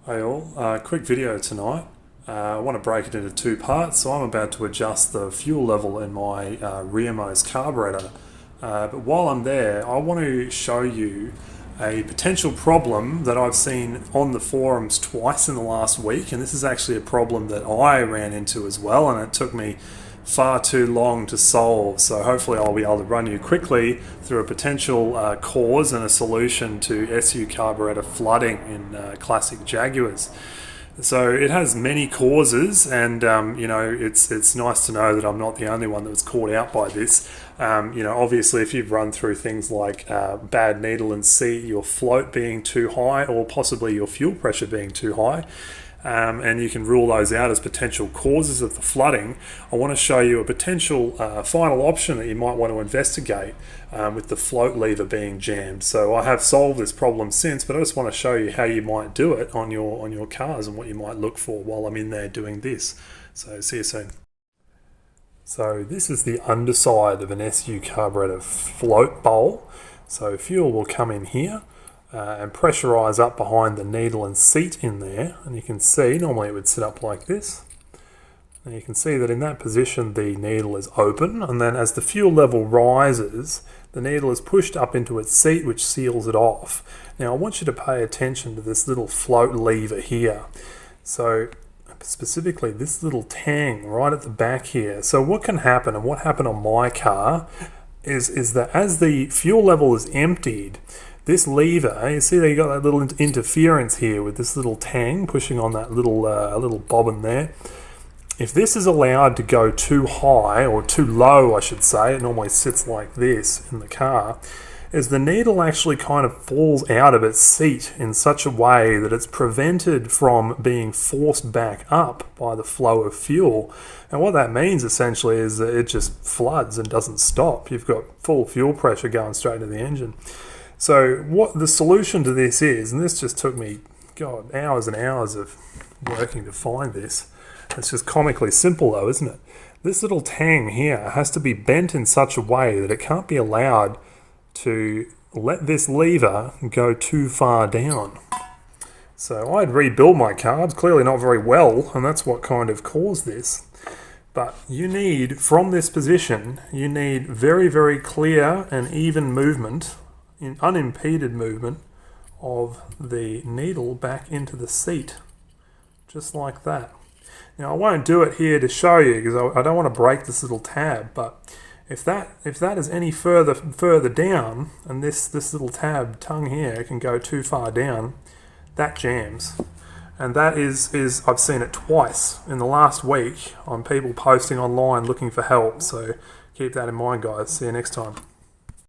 Hey all, quick video tonight. I want to break it into two parts. So I'm about to adjust the fuel level in my rearmost carburettor. But while I'm there, I want to show you a potential problem that I've seen on the forums twice in the last week. And this is actually a problem that I ran into as well, and it took me far too long to solve. So hopefully I'll be able to run you quickly through a potential cause and a solution to SU carburettor flooding in classic Jaguars. So it has many causes, and it's nice to know that I'm not the only one that was caught out by this. Obviously, if you've run through things like bad needle and seat, your float being too high, or possibly your fuel pressure being too high, and you can rule those out as potential causes of the flooding, I want to show you a potential final option that you might want to investigate with the float lever being jammed. So I have solved this problem since, but I just want to show you how you might do it on your cars and what you might look for while I'm in there doing this. So see you soon. So this is the underside of an SU carburettor float bowl. So fuel will come in here and pressurize up behind the needle and seat in there, and you can see normally it would sit up like this, and you can see that in that position the needle is open, and then as the fuel level rises the needle is pushed up into its seat, which seals it off. Now I want you to pay attention to this little float lever here, so specifically this little tang right at the back here. So what can happen, and what happened on my car, is that as the fuel level is emptied, this lever, you see that you got that little interference here with this little tang pushing on that little bobbin there. If this is allowed to go too high, or too low I should say, it normally sits like this in the car, is the needle actually kind of falls out of its seat in such a way that it's prevented from being forced back up by the flow of fuel. And what that means essentially is that it just floods and doesn't stop. You've got full fuel pressure going straight into the engine. So what the solution to this is, and this just took me, God, hours and hours of working to find this. It's just comically simple though, isn't it? This little tang here has to be bent in such a way that it can't be allowed to let this lever go too far down. So I'd rebuild my car, clearly not very well, and that's what kind of caused this. But you need, from this position, you need very, very clear and even movement, unimpeded movement of the needle back into the seat, just like that. Now I won't do it here to show you because I don't want to break this little tab, but if that is any further down, and this little tab tongue here can go too far down, that jams. And that is I've seen it twice in the last week on people posting online looking for help. So keep that in mind, guys. See you next time.